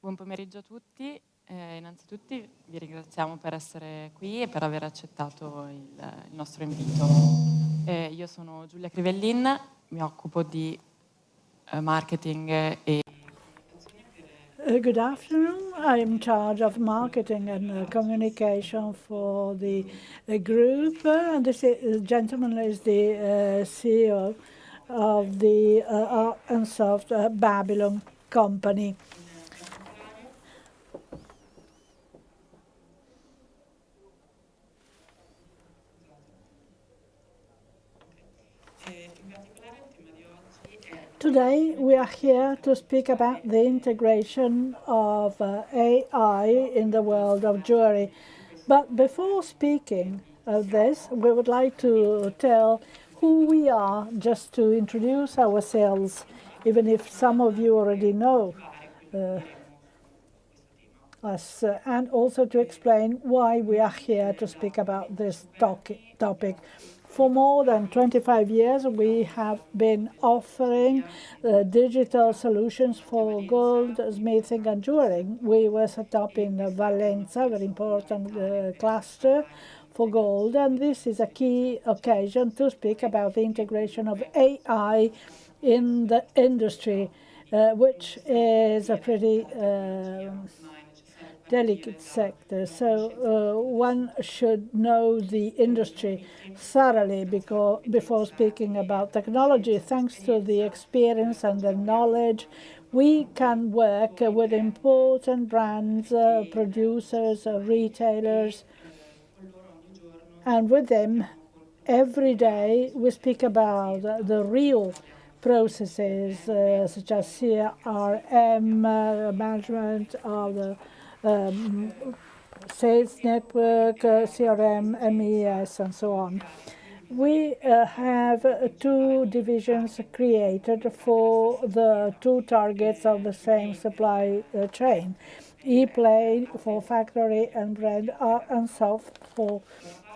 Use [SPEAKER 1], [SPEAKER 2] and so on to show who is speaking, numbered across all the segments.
[SPEAKER 1] Buon pomeriggio a tutti. Innanzitutto vi ringraziamo per essere qui e per aver accettato il nostro invito. Io sono Giulia Crivellin, mi occupo di marketing e...
[SPEAKER 2] Good afternoon. I'm in charge of marketing and communication for the group. And this gentleman is the CEO of the Art&Soft Babylon company. Today we are here to speak about the integration of AI in the world of jewelry. But before speaking of this, we would like to tell who we are, just to introduce ourselves, even if some of you already know us, and also to explain why we are here to speak about this topic. For more than 25 years, we have been offering digital solutions for gold, smithing, and jewelry. We were set up in Valencia, a very important cluster for gold, and this is a key occasion to speak about the integration of AI in the industry, which is a pretty delicate sector. So one should know the industry thoroughly before speaking about technology. Thanks to the experience and the knowledge, we can work with important brands, producers, retailers, and with them every day we speak about the real processes such as CRM, management of the sales network, CRM, MES, and so on. We have two divisions created for the two targets of the same supply chain. ePlay for factory and brand, Art&Soft for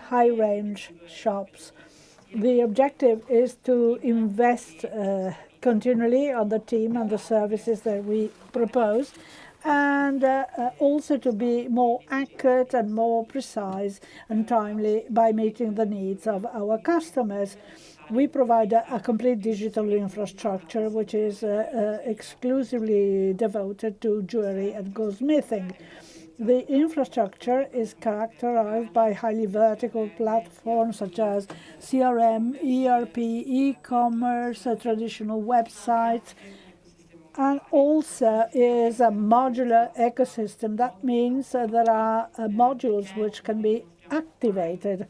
[SPEAKER 2] high-range shops. The objective is to invest continually on the team and the services that we propose, and also to be more accurate and more precise and timely by meeting the needs of our customers. We provide a complete digital infrastructure which is exclusively devoted to jewelry and goldsmithing. The infrastructure is characterized by highly vertical platforms such as CRM, ERP, e-commerce, traditional websites, and also is a modular ecosystem. That means there are modules which can be activated.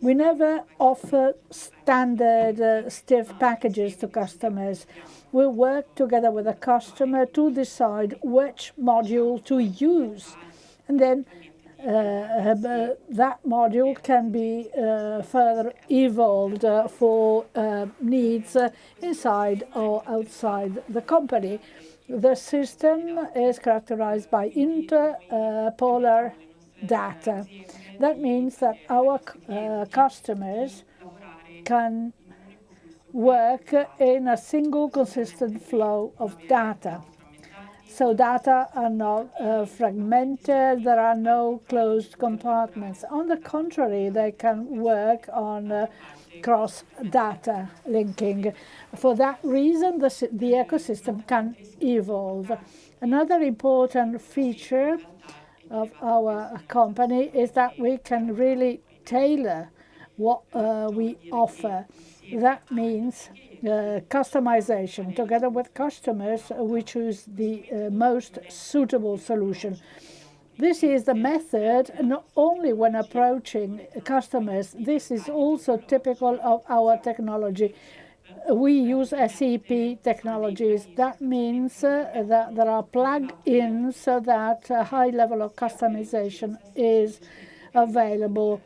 [SPEAKER 2] We never offer standard stiff packages to customers. We work together with the customer to decide which module to use. And then that module can be further evolved for needs inside or outside the company. The system is characterized by interpolar data. That means that our customers can work in a single consistent flow of data. So data are not fragmented, there are no closed compartments. On the contrary, they can work on cross-data linking. For that reason, the ecosystem can evolve. Another important feature of our company is that we can really tailor what we offer. That means customization. Together with customers, we choose the most suitable solution. This is the method not only when approaching customers, this is also typical of our technology. We use SEP technologies. That means that there are plug-ins so that a high level of customization is available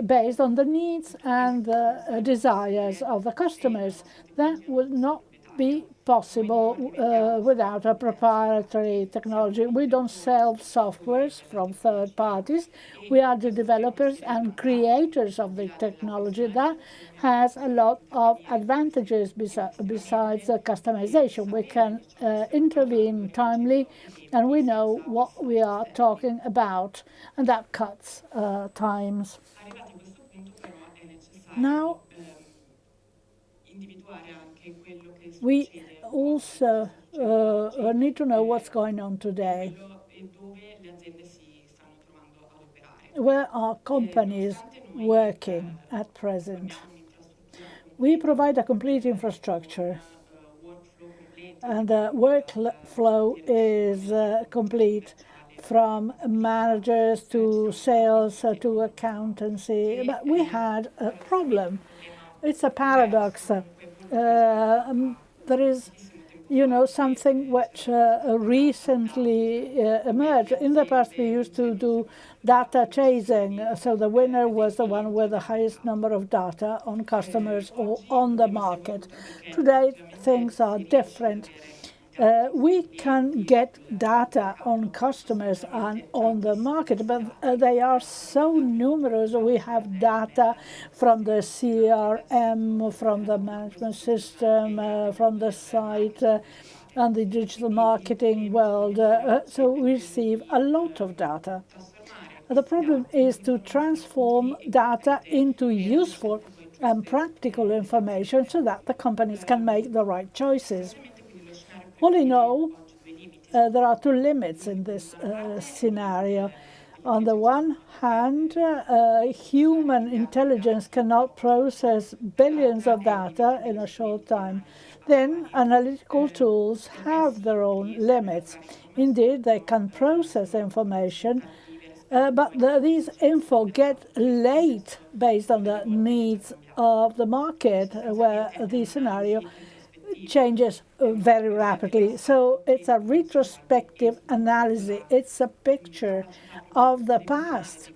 [SPEAKER 2] based on the needs and the desires of the customers. That will not be possible without a proprietary technology. We don't sell softwares from third parties. We are the developers and creators of the technology. That has a lot of advantages besides the customization. We can intervene timely, and we know what we are talking about, and that cuts times. Now, we also need to know what's going on today. Where are companies working at present? We provide a complete infrastructure, and the workflow is complete, from managers to sales to accountancy. But we had a problem. It's a paradox. There is, something which recently emerged. In the past, we used to do data chasing, so the winner was the one with the highest number of data on customers or on the market. Today, things are different. We can get data on customers and on the market, but they are so numerous. We have data from the CRM, from the management system, from the site, and the digital marketing world. So we receive a lot of data. The problem is to transform data into useful and practical information so that the companies can make the right choices. All in all, there are two limits in this scenario. On the one hand, human intelligence cannot process billions of data in a short time. Then analytical tools have their own limits. Indeed, they can process information, but these info get late based on the needs of the market, where the scenario changes very rapidly. So it's a retrospective analysis. It's a picture of the past,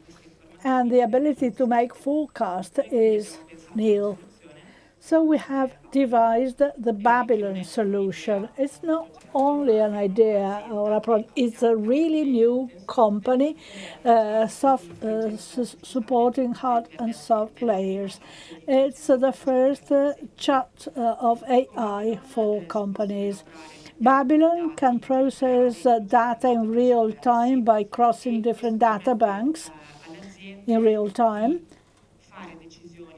[SPEAKER 2] and the ability to make forecast is nil. So we have devised the Babylon solution. It's not only an idea or a product, it's a really new company supporting hard and soft layers. It's the first chat of AI for companies. Babylon can process data in real time by crossing different data banks in real time.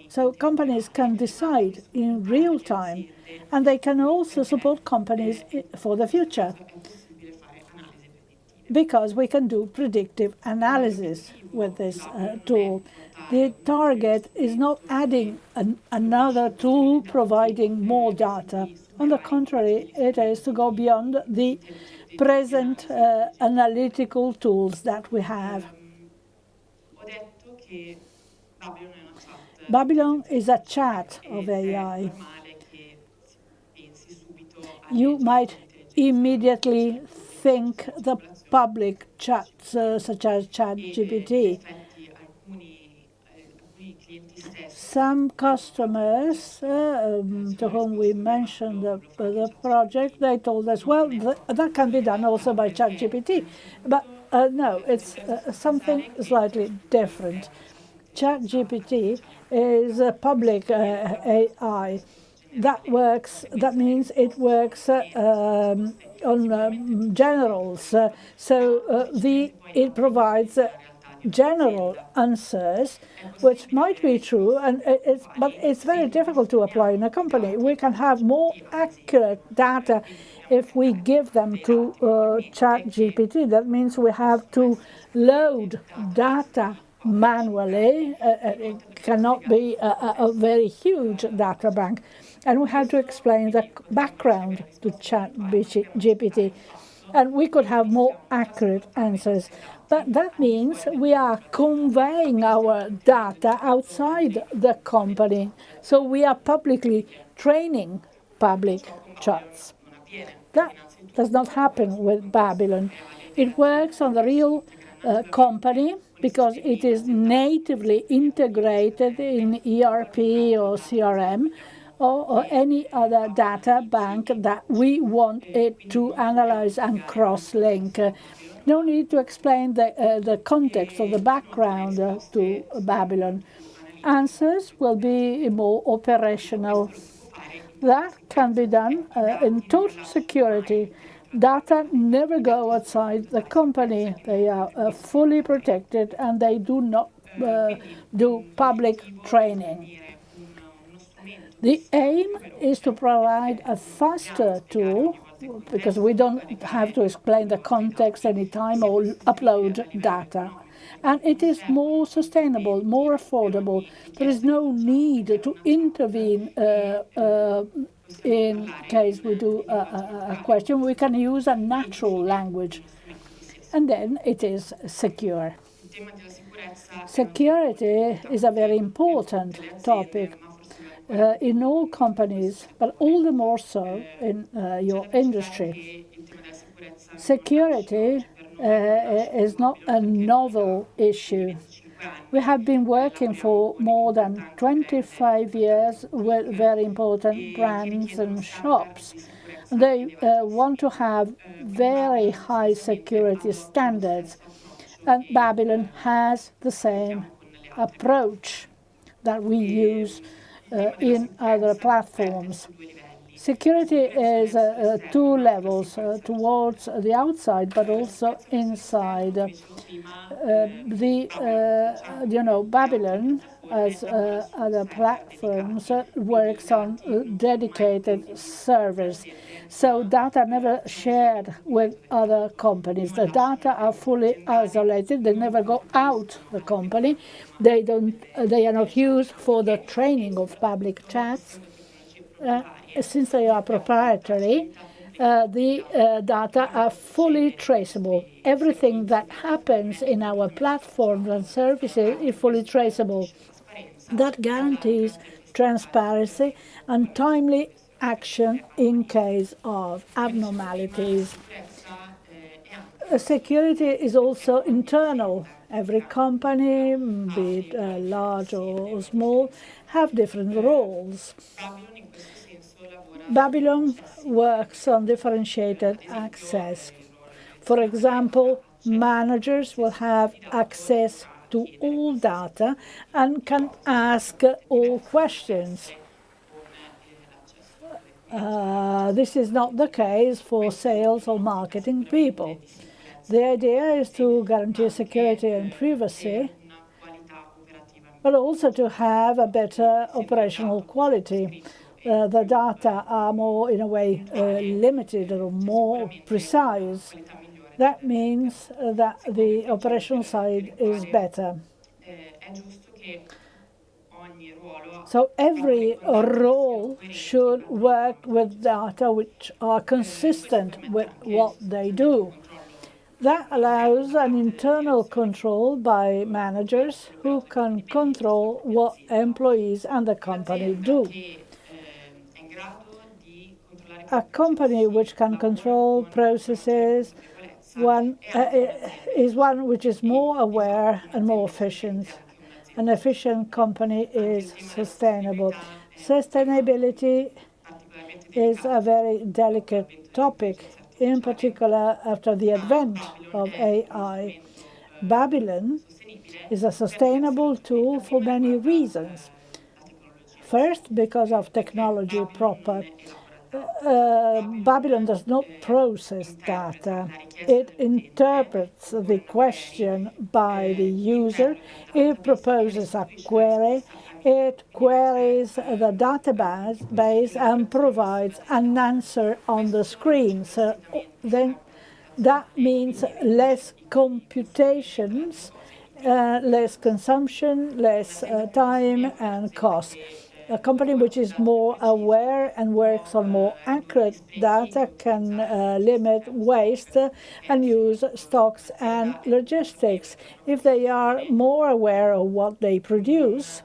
[SPEAKER 2] So companies can decide in real time, and they can also support companies for the future, because we can do predictive analysis with this tool. The target is not adding another tool providing more data. On the contrary, it is to go beyond the present analytical tools that we have. Babylon is a chat of AI. You might immediately think the public chats such as ChatGPT. Some customers to whom we mentioned the project, they told us, well, that can be done also by ChatGPT. But no, it's something slightly different. ChatGPT is a public AI. That means it works on generals. It provides general answers, which might be true, but it's very difficult to apply in a company. We can have more accurate data if we give them to ChatGPT. That means we have to load data manually. It cannot be a very huge data bank. And we have to explain the background to ChatGPT. And we could have more accurate answers. But that means we are conveying our data outside the company. So we are publicly training public chats. That does not happen with Babylon. It works on the real company because it is natively integrated in ERP or CRM. or any other data bank that we want it to analyze and cross-link. No need to explain the context or the background to Babylon. Answers will be more operational. That can be done in total security. Data never go outside the company. They are fully protected and they do not do public training. The aim is to provide a faster tool, because we don't have to explain the context anytime or upload data. And it is more sustainable, more affordable. There is no need to intervene in case we do a question. We can use a natural language. And then it is secure. Security is a very important topic in all companies, but all the more so in your industry. Security is not a novel issue. We have been working for more than 25 years with very important brands and shops. They want to have very high security standards, and Babylon has the same approach that we use in other platforms. Security is two levels, towards the outside, but also inside. Babylon, as other platforms, works on dedicated servers. So data never shared with other companies. The data are fully isolated. They never go out the company. They are not used for the training of public chats. Since they are proprietary, the data are fully traceable. Everything that happens in our platforms and services is fully traceable. That guarantees transparency and timely action in case of abnormalities. Security is also internal. Every company, be it large or small, have different roles. Babylon works on differentiated access. For example, managers will have access to all data and can ask all questions. This is not the case for sales or marketing people. The idea is to guarantee security and privacy, but also to have a better operational quality. The data are more, in a way, limited or more precise. That means that the operational side is better. So every role should work with data which are consistent with what they do. That allows an internal control by managers who can control what employees and the company do. A company which can control processes is one which is more aware and more efficient. An efficient company is sustainable. Sustainability is a very delicate topic, in particular after the advent of AI. Babylon is a sustainable tool for many reasons. First, because of technology proper. Babylon does not process data. It interprets the question by the user. It proposes a query. It queries the database and provides an answer on the screen. So then that means less computations, less consumption, less time and cost. A company which is more aware and works on more accurate data can limit waste and use stocks and logistics. If they are more aware of what they produce,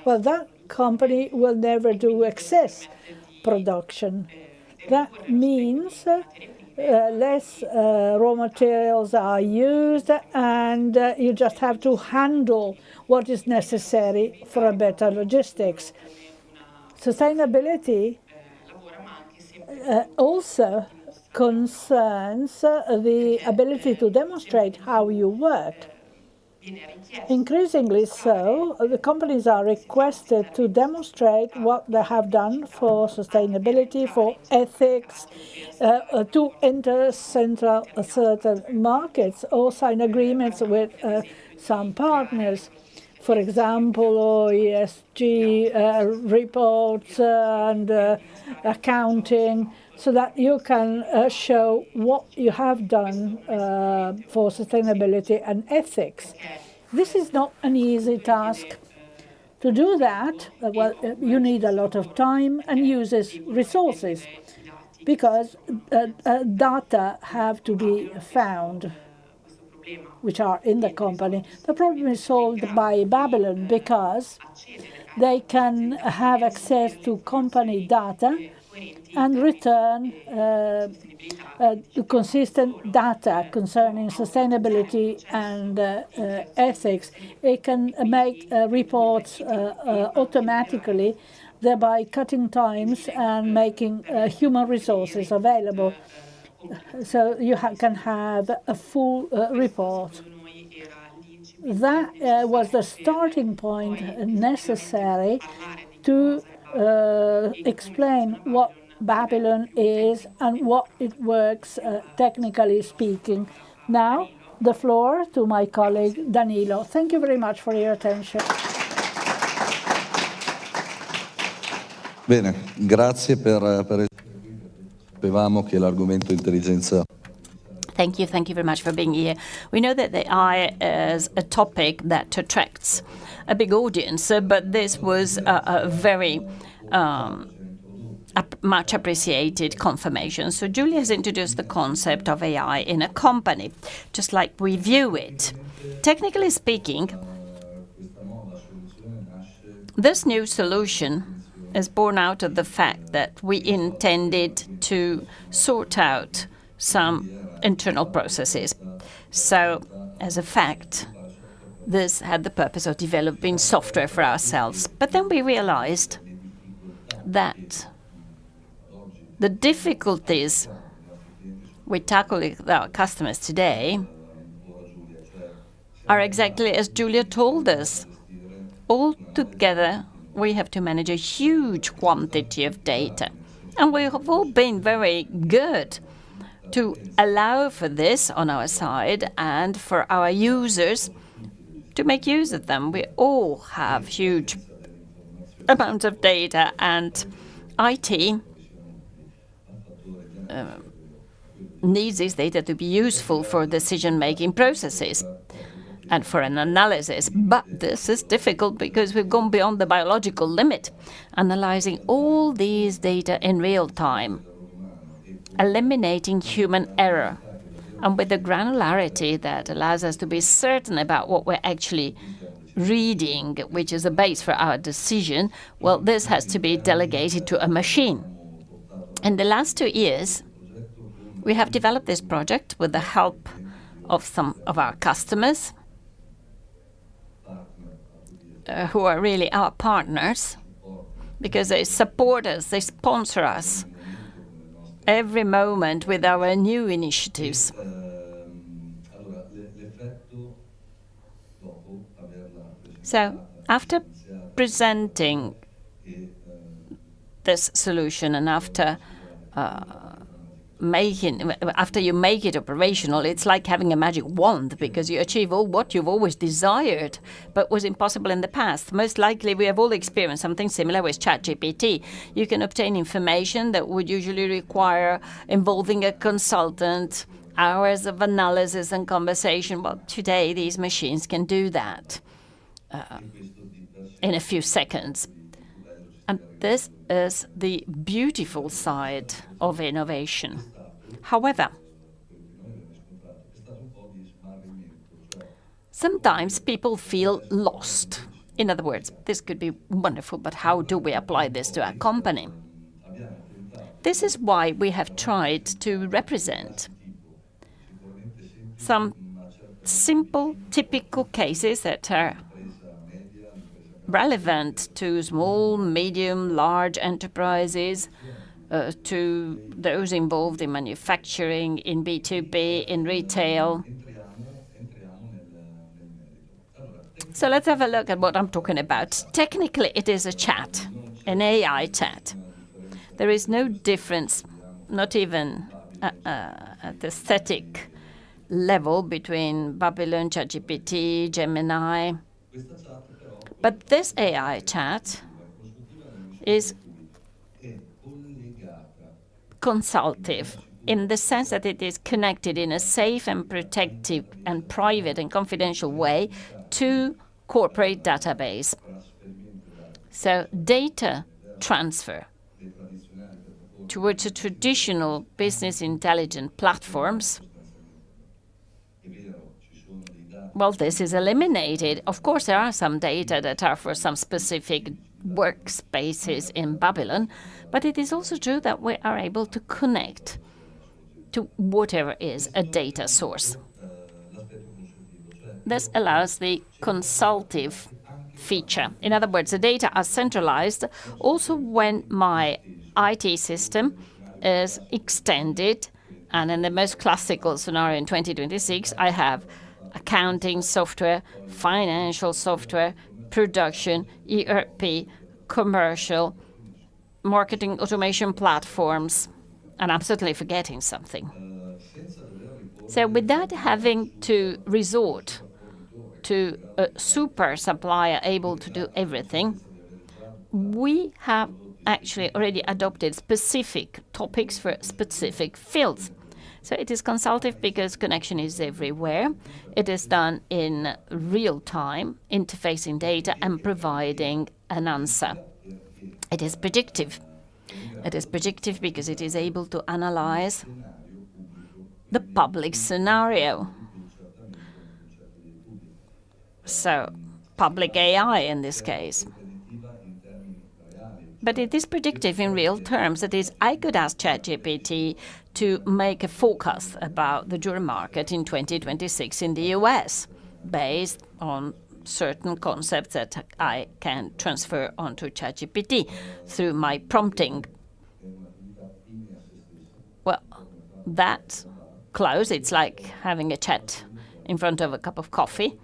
[SPEAKER 2] well, that company will never do excess production. That means less raw materials are used, and you just have to handle what is necessary for a better logistics. Sustainability also concerns the ability to demonstrate how you work. Increasingly so, the companies are requested to demonstrate what they have done for sustainability, for ethics, to enter certain markets or sign agreements with some partners. For example, ESG reports and accounting, so that you can show what you have done for sustainability and ethics. This is not an easy task. To do that, you need a lot of time and uses resources, because data have to be found which are in the company. The problem is solved by Babylon because they can have access to company data and return consistent data concerning sustainability and ethics. It can make reports automatically, thereby cutting times and making human resources available. So you can have a full report. That was the starting point necessary to explain what Babylon is and what it works, technically speaking. Now, the floor to my colleague Danilo. Thank you very much for your attention.
[SPEAKER 3] Bene, grazie per sapevamo che l'argomento intelligenza.
[SPEAKER 4] Thank you very much for being here. We know that the AI is a topic that attracts a big audience, but this was a very much appreciated confirmation. So Giulia has introduced the concept of AI in a company, just like we view it. Technically speaking, this new solution is born out of the fact that we intended to sort out some internal processes. So, as a fact, this had the purpose of developing software for ourselves. But then we realized that the difficulties we tackle with our customers today are exactly as Giulia told us. Altogether, we have to manage a huge quantity of data. And we have all been very good to allow for this on our side and for our users to make use of them. We all have huge amounts of data, and IT needs this data to be useful for decision-making processes and for an analysis. But this is difficult because we've gone beyond the biological limit, analyzing all these data in real time, eliminating human error, and with the granularity that allows us to be certain about what we're actually reading, which is a base for our decision. Well, this has to be delegated to a machine. In the last 2 years, we have developed this project with the help of some of our customers, who are really our partners, because they support us, they sponsor us every moment with our new initiatives. So, after presenting this solution and after you make it operational, it's like having a magic wand, because you achieve all what you've always desired but was impossible in the past. Most likely we have all experienced something similar with ChatGPT. You can obtain information that would usually require involving a consultant, hours of analysis and conversation. Well, today these machines can do that in a few seconds. And this is the beautiful side of innovation. However, sometimes people feel lost. In other words, this could be wonderful, but how do we apply this to our company? This is why we have tried to represent some simple, typical cases that are relevant to small, medium, large enterprises, to those involved in manufacturing, in B2B, in retail. So let's have a look at what I'm talking about. Technically, it is a chat, an AI chat. There is no difference, not even at the aesthetic level, between Babylon, ChatGPT, Gemini. But this AI chat is consultative in the sense that it is connected in a safe and protective and private and confidential way to corporate database. So data transfer towards the traditional business intelligence platforms, well, this is eliminated. Of course, there are some data that are for some specific workspaces in Babylon, but it is also true that we are able to connect to whatever is a data source. This allows the consultative feature. In other words, the data are centralized also when my IT system is extended, and in the most classical scenario in 2026, I have accounting software, financial software, production, ERP, commercial, marketing automation platforms, and I'm certainly forgetting something. So without having to resort to a super supplier able to do everything, we have actually already adopted specific topics for specific fields. So it is consultative because connection is everywhere. It is done in real time, interfacing data and providing an answer. It is predictive. It is predictive because it is able to analyze the public scenario. So public AI in this case. But it is predictive in real terms. That is, I could ask ChatGPT to make a forecast about the jewelry market in 2026 in the US based on certain concepts that I can transfer onto ChatGPT through my prompting. Well, that's close. It's like having a chat in front of a cup of coffee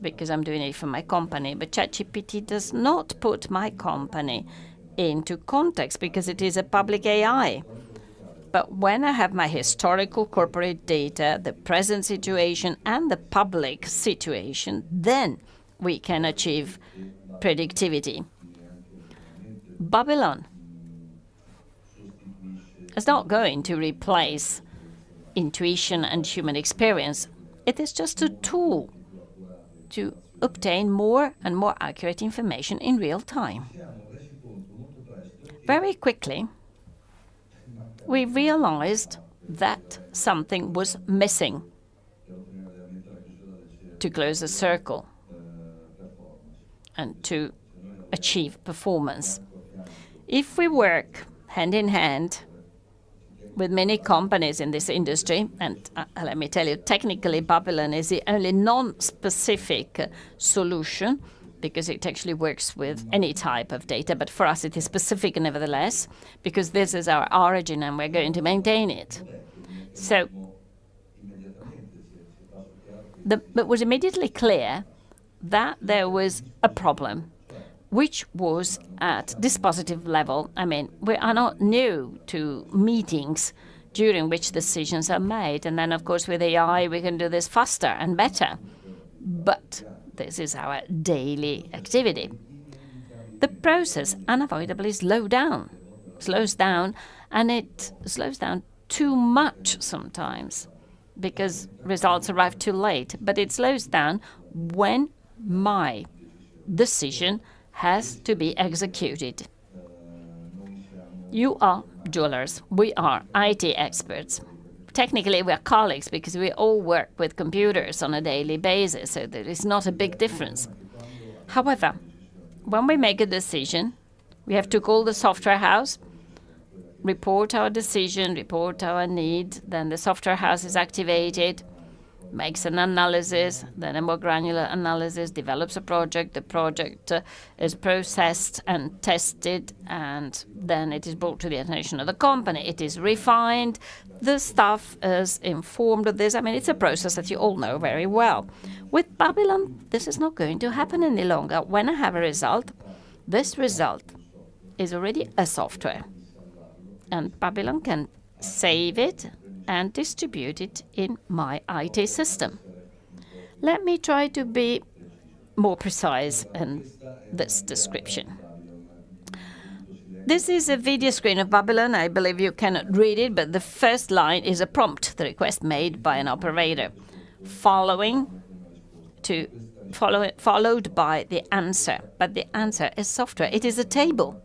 [SPEAKER 4] because I'm doing it for my company. But ChatGPT does not put my company into context because it is a public AI. But when I have my historical corporate data, the present situation, and the public situation, then we can achieve predictivity. Babylon is not going to replace intuition and human experience. It is just a tool to obtain more and more accurate information in real time. Very quickly, we realized that something was missing to close the circle and to achieve performance. If we work hand in hand with many companies in this industry, and let me tell you, technically Babylon is the only non-specific solution because it actually works with any type of data, but for us it is specific nevertheless, because this is our origin and we're going to maintain it. So it was immediately clear that there was a problem, which was at dispositive level. I mean, we are not new to meetings during which decisions are made. And then, of course, with AI, we can do this faster and better. But this is our daily activity. The process unavoidably slows down, and it slows down too much sometimes because results arrive too late. But it slows down when my decision has to be executed. You are jewelers. We are IT experts. Technically, we are colleagues because we all work with computers on a daily basis, so there is not a big difference. However, when we make a decision, we have to call the software house, report our decision, report our need, then the software house is activated, makes an analysis, then a more granular analysis, develops a project. The project is processed and tested, and then it is brought to the attention of the company. It is refined. The staff is informed of this. I mean, it's a process that you all know very well. With Babylon, this is not going to happen any longer. When I have a result, this result is already a software, and Babylon can save it and distribute it in my IT system. Let me try to be more precise in this description. This is a video screen of Babylon. I believe you cannot read it, but the first line is a prompt, the request made by an operator, followed by the answer. But the answer is software. It is a table.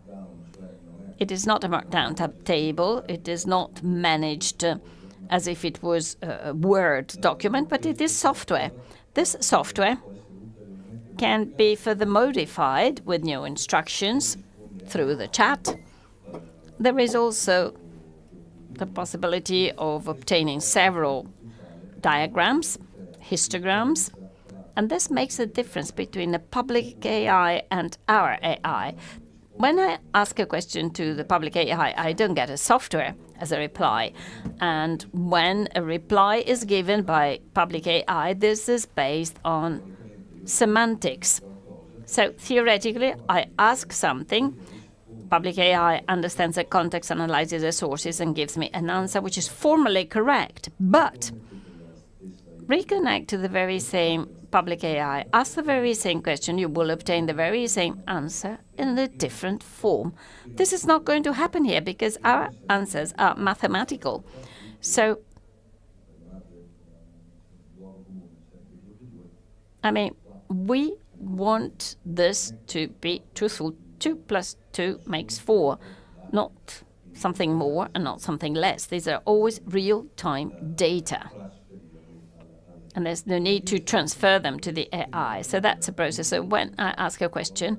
[SPEAKER 4] It is not a markdown table. It is not managed as if it was a Word document, but it is software. This software can be further modified with new instructions through the chat. There is also the possibility of obtaining several diagrams, histograms, and this makes a difference between the public AI and our AI. When I ask a question to the public AI, I don't get a software as a reply. And when a reply is given by public AI, this is based on semantics. So theoretically, I ask something, public AI understands the context, analyzes the sources, and gives me an answer which is formally correct. But reconnect to the very same public AI, ask the very same question, you will obtain the very same answer in a different form. This is not going to happen here because our answers are mathematical. So, I mean, we want this to be truthful. 2 + 2 makes 4, not something more and not something less. These are always real-time data. And there's no need to transfer them to the AI. So that's a process. So when I ask a question,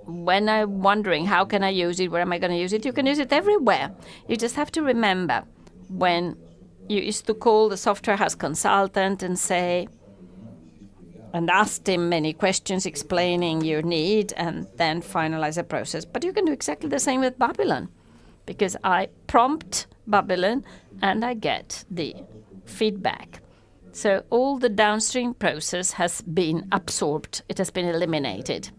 [SPEAKER 4] when I'm wondering how can I use it, where am I going to use it, you can use it everywhere. You just have to remember when you used to call the software house consultant and say, and asked him many questions explaining your need and then finalize a process. But you can do exactly the same with Babylon, because I prompt Babylon and I get the feedback. So all the downstream process has been absorbed. It has been eliminated.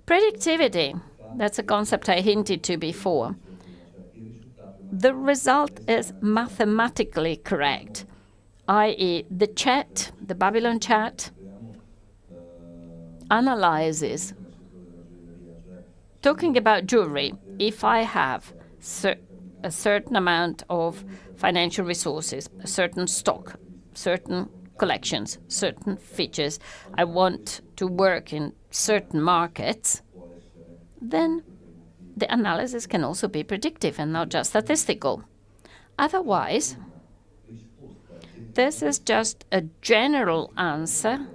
[SPEAKER 4] Predictivity, that's a concept I hinted to before. The result is mathematically correct, i.e. the chat, the Babylon chat, analyzes. Talking about jewelry, if I have a certain amount of financial resources, a certain stock, certain collections, certain features, I want to work in certain markets, then the analysis can also be predictive and not just statistical. Otherwise, this is just a general answer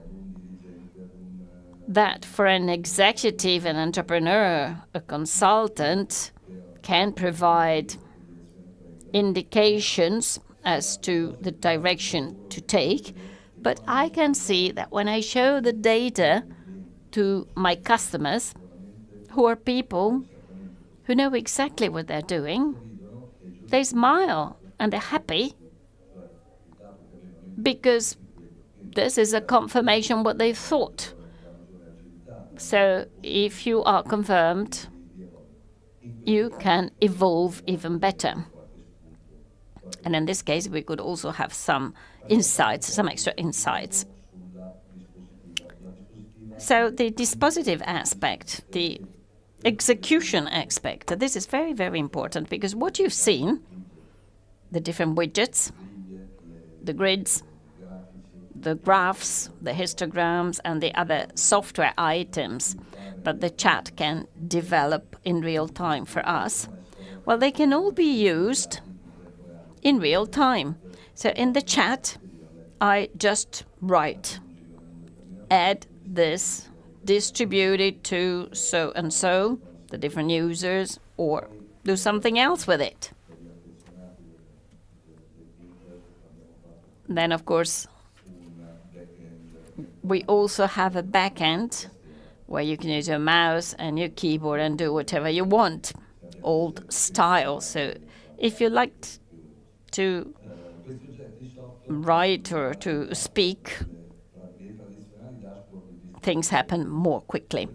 [SPEAKER 4] that for an executive, an entrepreneur, a consultant can provide indications as to the direction to take, but I can see that when I show the data to my customers, who are people who know exactly what they're doing, they smile and they're happy because this is a confirmation what they thought. So if you are confirmed, you can evolve even better. And in this case, we could also have some insights, some extra insights. So the dispositive aspect, the execution aspect, this is very, very important because what you've seen, the different widgets, the grids, the graphs, the histograms, and the other software items that the chat can develop in real time for us, well, they can all be used in real time. So in the chat, I just write, add this, distribute it to so and so, the different users, or do something else with it. Then, of course, we also have a backend where you can use your mouse and your keyboard and do whatever you want, old style. So if you liked to write or to speak, things happen more quickly.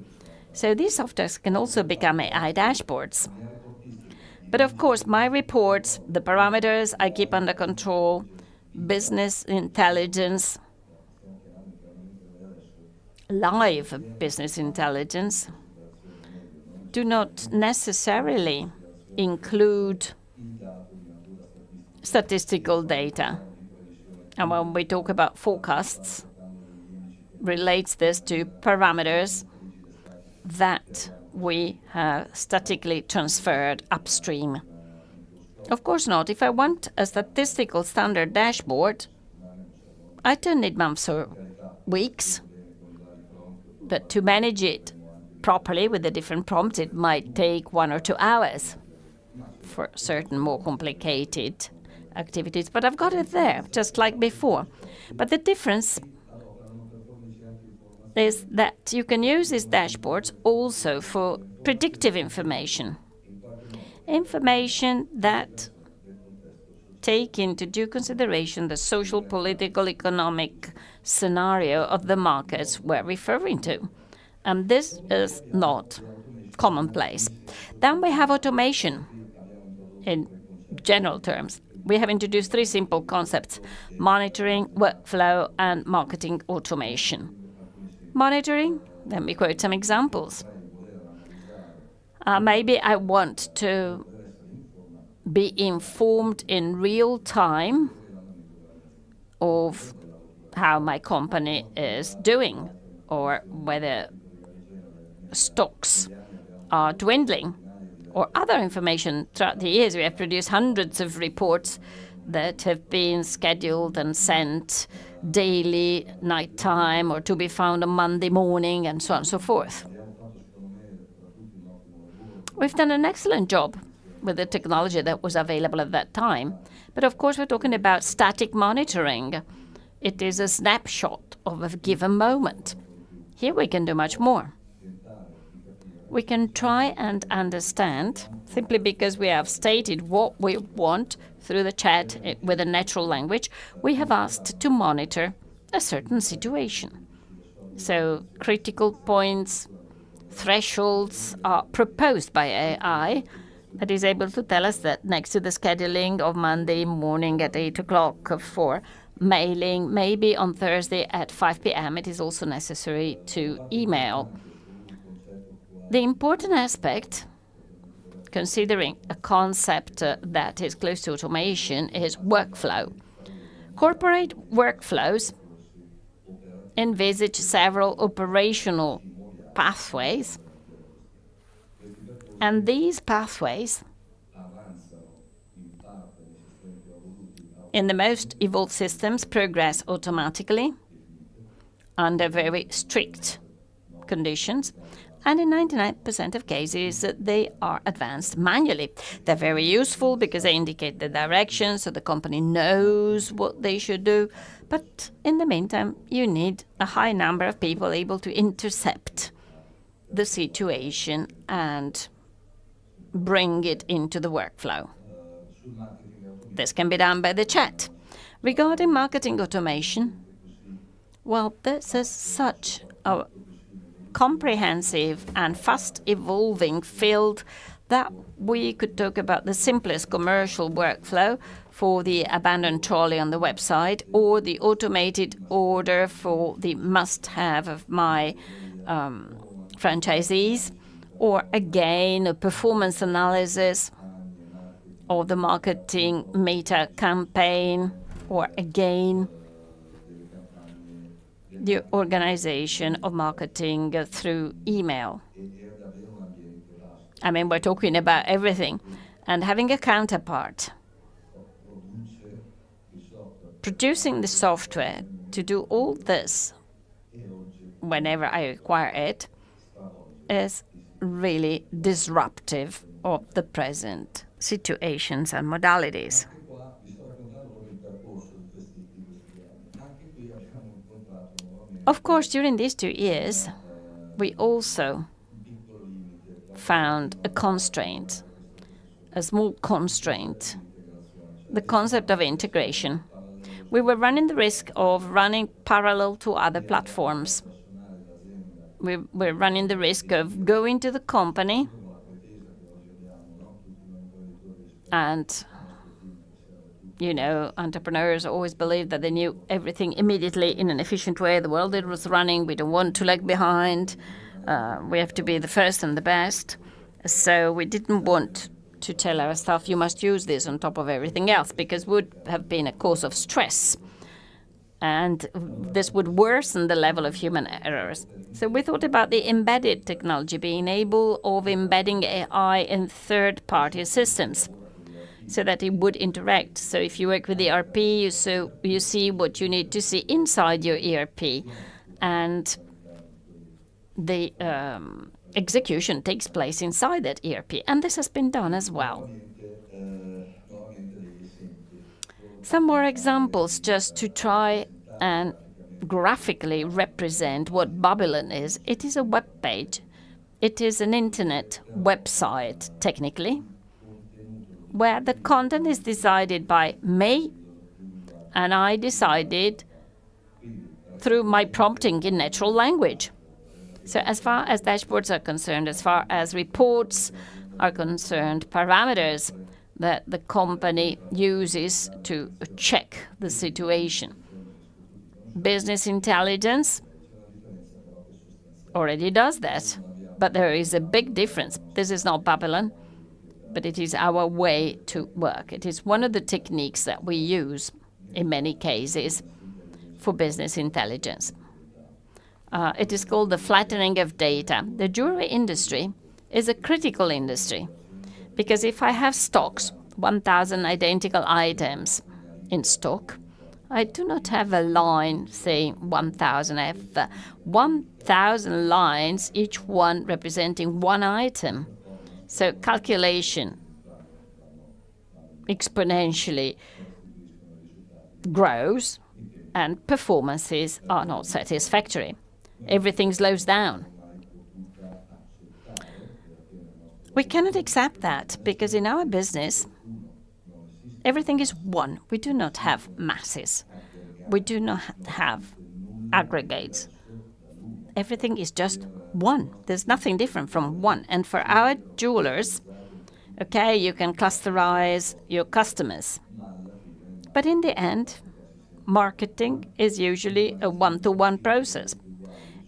[SPEAKER 4] So these softwares can also become AI dashboards. But of course, my reports, the parameters I keep under control, business intelligence, live business intelligence, do not necessarily include statistical data. And when we talk about forecasts, relates this to parameters that we have statically transferred upstream. Of course not. If I want a statistical standard dashboard, I don't need months or weeks. But to manage it properly with the different prompts, it might take 1 or 2 hours for certain more complicated activities. But I've got it there, just like before. But the difference is that you can use these dashboards also for predictive information. Information that take into due consideration the social, political, economic scenario of the markets we're referring to. And this is not commonplace. Then we have automation in general terms. We have introduced 3 simple concepts: monitoring, workflow, and marketing automation. Monitoring, let me quote some examples. Maybe I want to be informed in real time of how my company is doing, or whether stocks are dwindling, or other information. Throughout the years, we have produced hundreds of reports that have been scheduled and sent daily, nighttime, or to be found on Monday morning, and so on and so forth. We've done an excellent job with the technology that was available at that time. But of course, we're talking about static monitoring. It is a snapshot of a given moment. Here we can do much more. We can try and understand, simply because we have stated what we want through the chat with a natural language, we have asked to monitor a certain situation. So critical points, thresholds are proposed by AI that is able to tell us that next to the scheduling of Monday morning at 8 o'clock for mailing, maybe on Thursday at 5 p.m., it is also necessary to email. The important aspect, considering a concept that is close to automation, is workflow. Corporate workflows envisage several operational pathways, and these pathways, in the most evolved systems, progress automatically under very strict conditions, and in 99% of cases, they are advanced manually. They're very useful because they indicate the direction, so the company knows what they should do. But in the meantime, you need a high number of people able to intercept the situation and bring it into the workflow. This can be done by the chat. Regarding marketing automation, well, this is such a comprehensive and fast-evolving field that we could talk about the simplest commercial workflow for the abandoned trolley on the website, or the automated order for the must-have of my franchisees, or again, a performance analysis of the marketing meta campaign, or again, the organization of marketing through email. I mean, we're talking about everything. And having a counterpart, producing the software to do all this whenever I require it, is really disruptive of the present situations and modalities. Of course, during these 2 years, we also found a constraint, a small constraint, the concept of integration. We were running the risk of running parallel to other platforms. We were running the risk of going to the company and, you know, entrepreneurs always believe that they knew everything immediately in an efficient way. The world it was running, we don't want to lag behind. We have to be the first and the best. So we didn't want to tell our staff, you must use this on top of everything else, because it would have been a cause of stress. And this would worsen the level of human errors. So we thought about the embedded technology, being able of embedding AI in third-party systems so that it would interact. So if you work with the ERP, you see what you need to see inside your ERP. And the execution takes place inside that ERP. And this has been done as well. Some more examples just to try and graphically represent what Babylon is. It is a web page. It is an internet website, technically, where the content is decided by me, and I decided through my prompting in natural language. So as far as dashboards are concerned, as far as reports are concerned, parameters that the company uses to check the situation. Business intelligence already does that, but there is a big difference. This is not Babylon, but it is our way to work. It is one of the techniques that we use in many cases for business intelligence. It is called the flattening of data. The jewelry industry is a critical industry, because if I have stocks, 1,000 identical items in stock, I do not have a line saying 1,000. I have 1,000 lines, each one representing one item. So calculation exponentially grows and performances are not satisfactory. Everything slows down. We cannot accept that, because in our business, everything is one. We do not have masses. We do not have aggregates. Everything is just one. There's nothing different from one. And for our jewelers, okay, you can clusterize your customers. But in the end, marketing is usually a one-to-one process.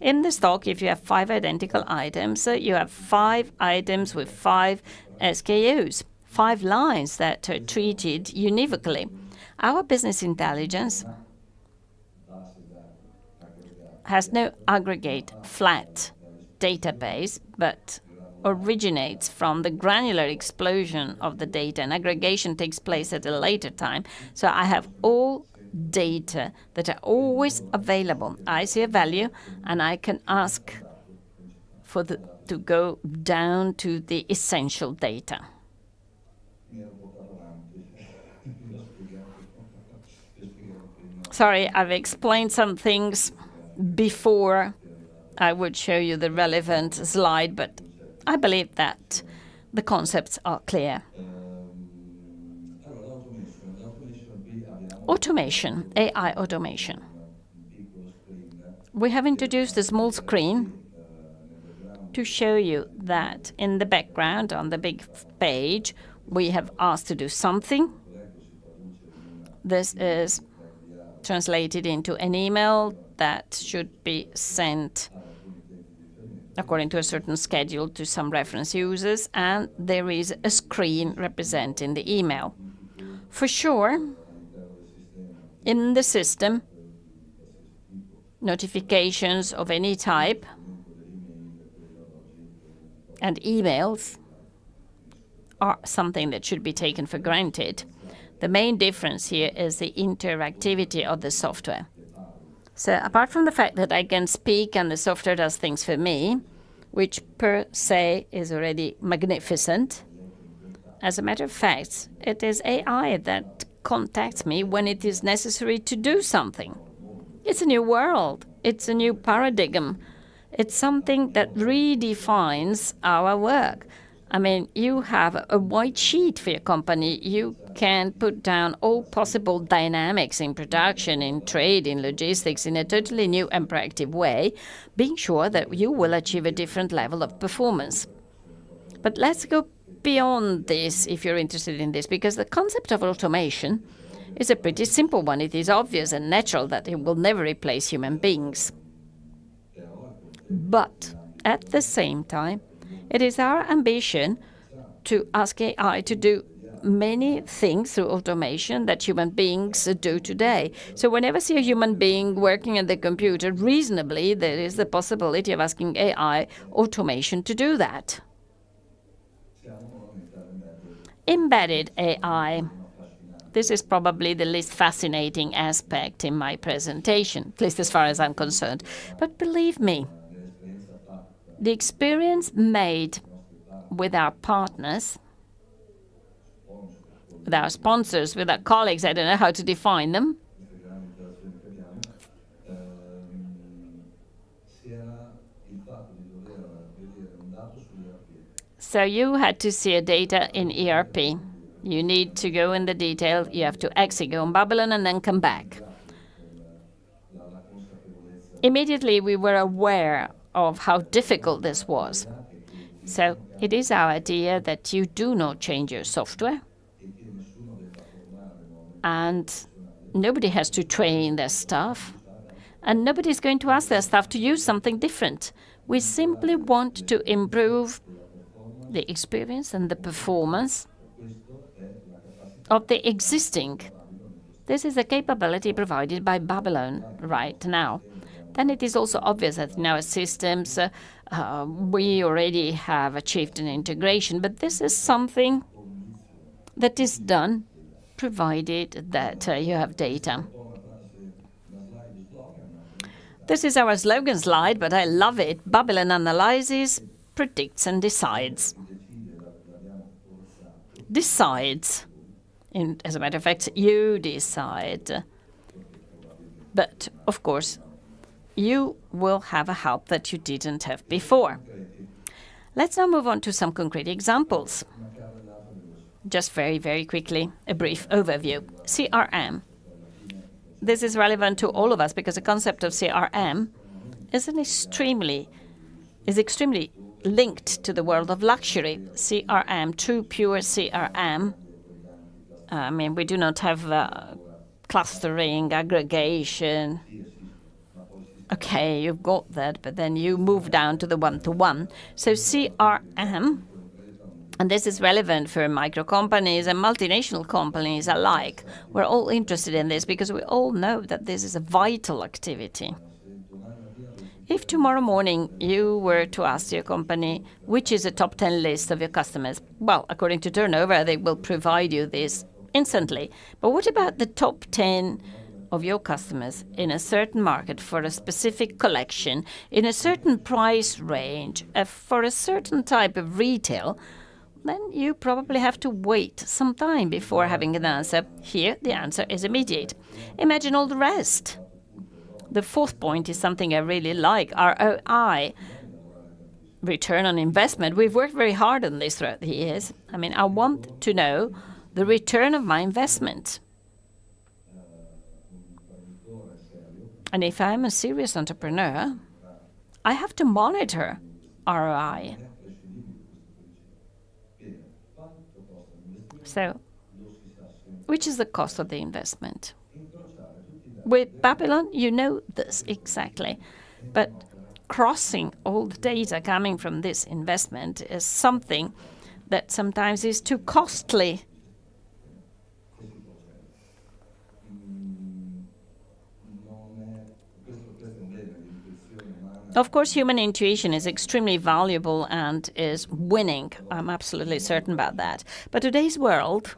[SPEAKER 4] In the stock, if you have 5 identical items, you have 5 items with 5 SKUs, 5 lines that are treated univocally. Our business intelligence has no aggregate flat database, but originates from the granular explosion of the data, and aggregation takes place at a later time. So I have all data that are always available. I see a value, and I can ask for to go down to the essential data. Sorry, I've explained some things before I would show you the relevant slide, but I believe that the concepts are clear. Automation, AI automation. We have introduced a small screen to show you that in the background on the big page, we have asked to do something. This is translated into an email that should be sent according to a certain schedule to some reference users, and there is a screen representing the email. For sure, in the system, notifications of any type and emails are something that should be taken for granted. The main difference here is the interactivity of the software. So apart from the fact that I can speak and the software does things for me, which per se is already magnificent, as a matter of fact, it is AI that contacts me when it is necessary to do something. It's a new world. It's a new paradigm. It's something that redefines our work. I mean, you have a white sheet for your company. You can put down all possible dynamics in production, in trade, in logistics, in a totally new and proactive way, being sure that you will achieve a different level of performance. But let's go beyond this if you're interested in this, because the concept of automation is a pretty simple one. It is obvious and natural that it will never replace human beings. But at the same time, it is our ambition to ask AI to do many things through automation that human beings do today. So whenever I see a human being working at the computer, reasonably, there is the possibility of asking AI automation to do that. Embedded AI. This is probably the least fascinating aspect in my presentation, at least as far as I'm concerned. But believe me, the experience made with our partners, with our sponsors, with our colleagues, I don't know how to define them, so you had to see a data in ERP. You need to go in the detail, you have to exit, go on Babylon and then come back. Immediately we were aware of how difficult this was. So it is our idea that you do not change your software, and nobody has to train their staff, and nobody is going to ask their staff to use something different. We simply want to improve the experience and the performance of the existing. This is a capability provided by Babylon right now. Then it is also obvious that in our systems we already have achieved an integration, but this is something that is done provided that you have data. This is our slogan slide, but I love it. Babylon analyzes, predicts, and decides. Decides. As a matter of fact, you decide. But, of course, you will have a help that you didn't have before. Let's now move on to some concrete examples. Just very, very quickly, a brief overview. CRM. This is relevant to all of us because the concept of CRM is extremely linked to the world of luxury. CRM, true pure CRM. I mean, we do not have clustering, aggregation. Okay, you've got that, but then you move down to the one-to-one. So CRM, and this is relevant for micro companies and multinational companies alike. We're all interested in this because we all know that this is a vital activity. If tomorrow morning you were to ask your company which is a top 10 list of your customers, well, according to turnover, they will provide you this instantly. But what about the top 10 of your customers in a certain market for a specific collection, in a certain price range, for a certain type of retail? Then you probably have to wait some time before having an answer. Here, the answer is immediate. Imagine all the rest. The fourth point is something I really like, ROI, return on investment. We've worked very hard on this throughout the years. I mean, I want to know the return of my investment. And if I'm a serious entrepreneur, I have to monitor ROI. So, which is the cost of the investment? With Babylon, you know this exactly. But crossing all the data coming from this investment is something that sometimes is too costly. Of course, human intuition is extremely valuable and is winning. I'm absolutely certain about that. But today's world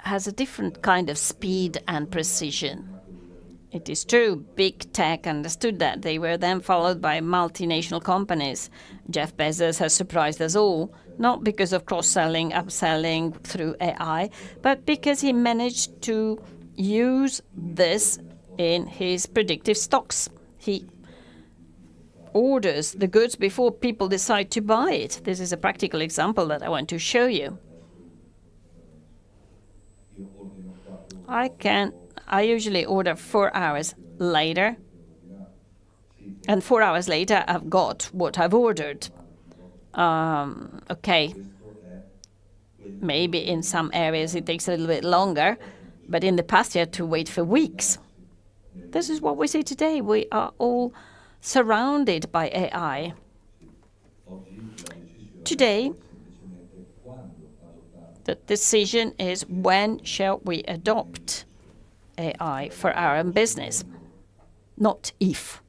[SPEAKER 4] has a different kind of speed and precision. It is true, big tech understood that. They were then followed by multinational companies. Jeff Bezos has surprised us all, not because of cross-selling, upselling through AI, but because he managed to use this in his predictive stocks. He orders the goods before people decide to buy it. This is a practical example that I want to show you. I usually order 4 hours later, and 4 hours later I've got what I've ordered. Okay, maybe in some areas it takes a little bit longer, but in the past you had to wait for weeks. This is what we see today. We are all surrounded by AI. Today, the decision is when shall we adopt AI for our own business, not if.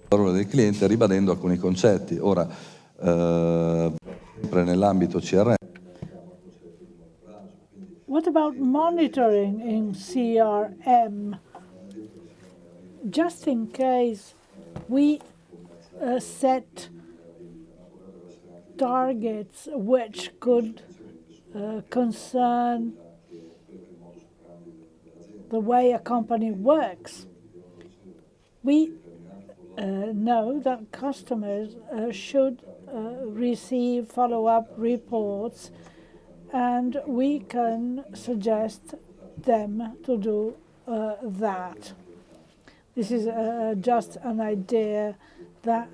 [SPEAKER 3] Del cliente ribadendo alcuni concetti. Ora, sempre nell'ambito CRM.
[SPEAKER 2] What about monitoring in CRM? Just in case we set targets which could concern the way a company works, we know that customers should receive follow-up reports, and we can suggest them to do that. This is just an idea that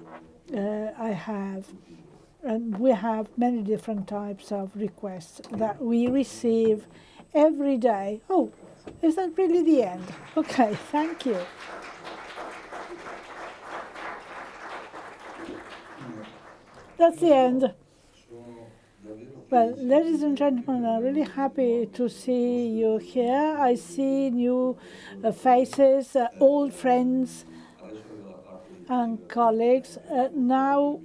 [SPEAKER 2] I have. And we have many different types of requests that we receive every day. Oh, is that really the end? Okay, thank you. That's the end. Well, ladies and gentlemen, I'm really happy to see you here. I see new faces, old friends and colleagues. Now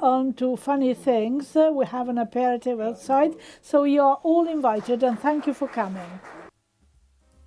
[SPEAKER 2] on to funny things. We have an aperitif outside, so you are all invited, and thank you for coming.